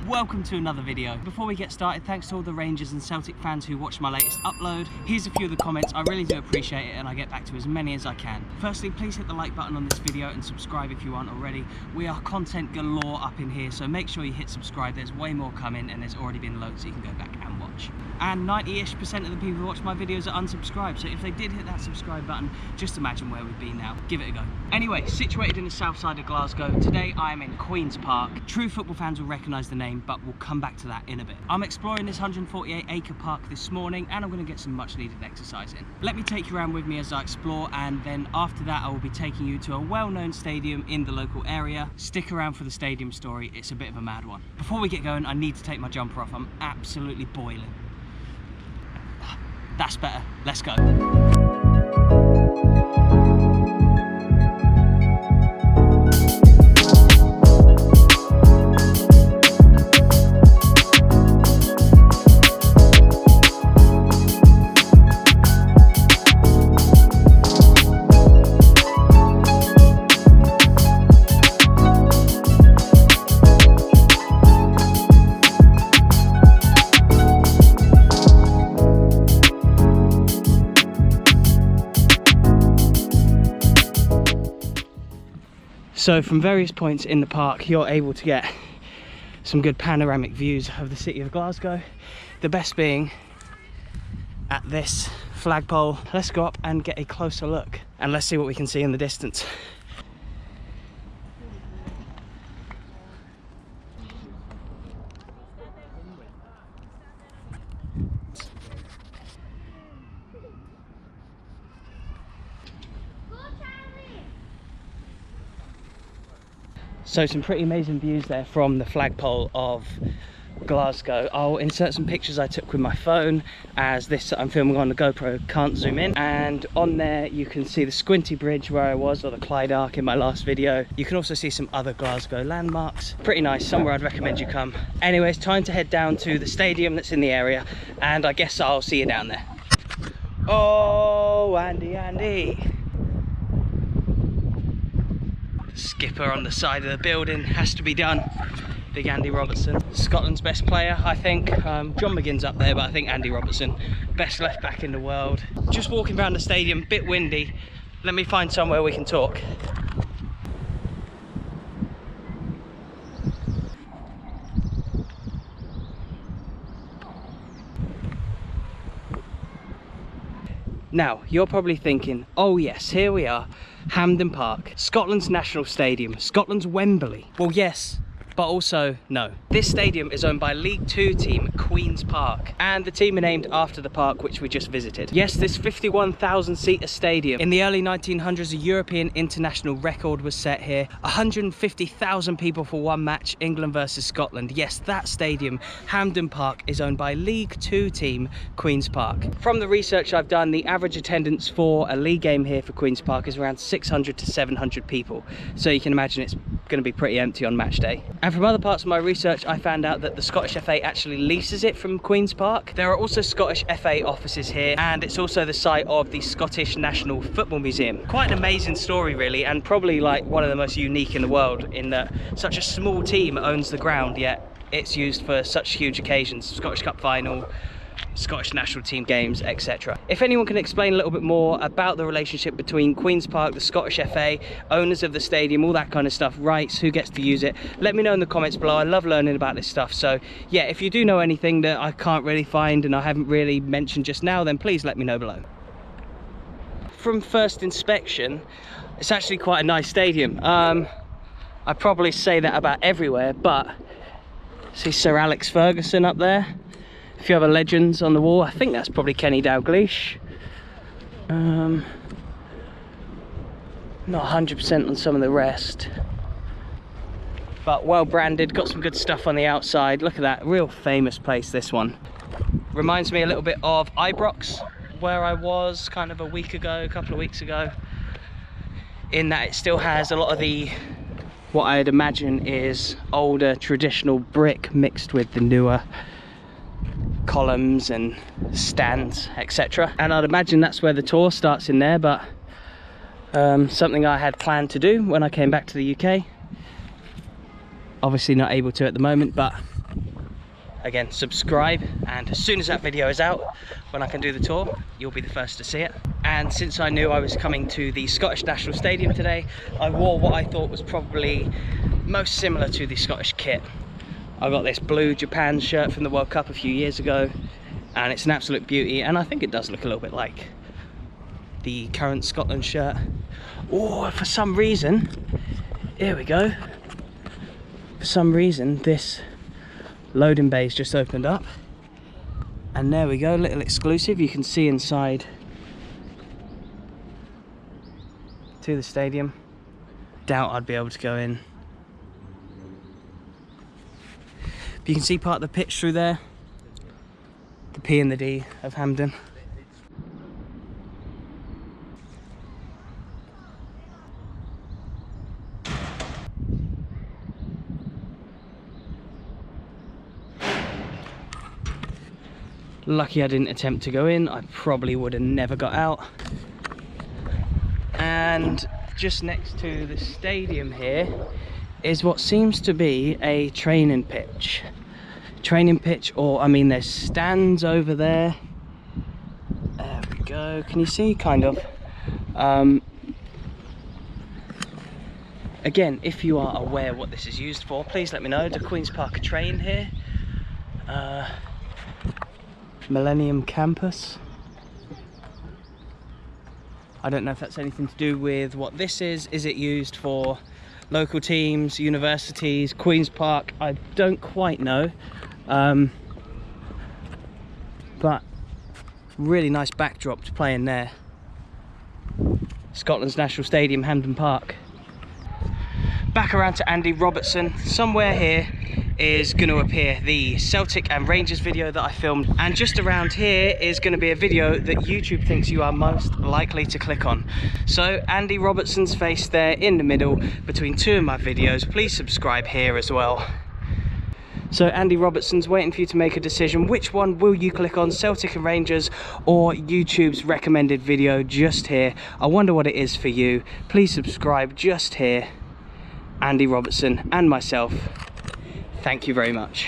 welcome to another video. Before we get started, thanks to all the Rangers and Celtic fans who watched my latest upload. Here's a few of the comments. I really do appreciate it and I get back to as many as I can. Firstly, please hit the like button on this video and subscribe if you aren't already. We are content galore up in here, so make sure you hit subscribe. There's way more coming and there's already been loads so you can go back and watch. And 90-ish% of the people who watch my videos are unsubscribed, so if they did hit that subscribe button, just imagine where we'd be now. Give it a go. Anyway, situated in the south side of Glasgow, today I am in Queen's Park. True football fans will recognise the name, but we'll come back to that in a bit. I'm exploring this 148-acre park this morning and I'm going to get some much needed exercise in. Let me take you around with me as I explore, and then after that I will be taking you to a well-known stadium in the local area. Stick around for the stadium story, it's a bit of a mad one. Before we get going, I need to take my jumper off. I'm absolutely boiling. That's better, let's go. So from various points in the park, you're able to get some good panoramic views of the city of Glasgow. The best being at this flagpole. Let's go up and get a closer look and let's see what we can see in the distance. So some pretty amazing views there from the flagpole of Glasgow. I'll insert some pictures I took with my phone, as this I'm filming on the GoPro can't zoom in. And on there you can see the Squinty Bridge where I was, or the Clyde Arc in my last video. You can also see some other Glasgow landmarks. Pretty nice, somewhere I'd recommend you come. Anyway, it's time to head down to the stadium that's in the area, and I guess I'll see you down there. Oh, Andy. Skipper on the side of the building, has to be done. Big Andy Robertson, Scotland's best player, I think. John McGinn's up there, but I think Andy Robertson, best left back in the world. Just walking around the stadium, bit windy. Let me find somewhere we can talk. Now, you're probably thinking, oh yes, here we are, Hampden Park, Scotland's national stadium, Scotland's Wembley. Well, yes, but also no. This stadium is owned by League 2 team Queen's Park, and the team are named after the park which we just visited. Yes, this 51,000-seater stadium. In the early 1900s, a European international record was set here. 150,000 people for one match, England versus Scotland. Yes, that stadium, Hampden Park, is owned by League 2 team Queen's Park. From the research I've done, the average attendance for a league game here for Queen's Park is around 600 to 700 people. So you can imagine it's going to be pretty empty on match day. And from other parts of my research, I found out that the Scottish FA actually leases it from Queen's Park. There are also Scottish FA offices here, and it's also the site of the Scottish National Football Museum. Quite an amazing story really, and probably like one of the most unique in the world, in that such a small team owns the ground, yet it's used for such huge occasions. Scottish Cup final, Scottish national team games, etc. If anyone can explain a little bit more about the relationship between Queen's Park, the Scottish FA, owners of the stadium, all that kind of stuff, rights, who gets to use it, let me know in the comments below. I love learning about this stuff. So yeah, if you do know anything that I can't really find and I haven't really mentioned just now, then please let me know below. From first inspection, it's actually quite a nice stadium. I probably say that about everywhere, but see Sir Alex Ferguson up there. A few other legends on the wall. I think that's probably Kenny Dalglish. Not 100% on some of the rest, but well branded, got some good stuff on the outside. Look at that, real famous place, this one. Reminds me a little bit of Ibrox, where I was kind of a couple of weeks ago, in that it still has a lot of the, what I'd imagine is older traditional brick mixed with the newer columns and stands, etc. And I'd imagine that's where the tour starts in there, but something I had planned to do when I came back to the UK. Obviously not able to at the moment, but again, subscribe, and as soon as that video is out, when I can do the tour, you'll be the first to see it. And since I knew I was coming to the Scottish National Stadium today, I wore what I thought was probably most similar to the Scottish kit. I got this blue Japan shirt from the World Cup a few years ago, and it's an absolute beauty, and I think it does look a little bit like the current Scotland shirt. Oh, for some reason, here we go. For some reason, this loading bay's just opened up, and there we go, little exclusive. You can see inside to the stadium. Doubt I'd be able to go in. But you can see part of the pitch through there, the P and the D of Hampden. Lucky I didn't attempt to go in, I probably would have never got out. And just next to the stadium here is what seems to be a training pitch. Or I mean, there's stands over there. There we go, can you see, kind of. Again, if you are aware what this is used for, please let me know. The Queen's Park train here. Millennium Campus. I don't know if that's anything to do with what this is. Is it used for local teams, universities, Queen's Park? I don't quite know. But really nice backdrop to play in there. Scotland's National Stadium, Hampden Park. Back around to Andy Robertson. Somewhere here is going to appear the Celtic and Rangers video that I filmed, and just around here is going to be a video that YouTube thinks you are most likely to click on. So Andy Robertson's face there in the middle between two of my videos. Please subscribe here as well. So Andy Robertson's waiting for you to make a decision. Which one will you click on, Celtic and Rangers or YouTube's recommended video just here? I wonder what it is for you. Please subscribe just here. Andy Robertson and myself. Thank you very much.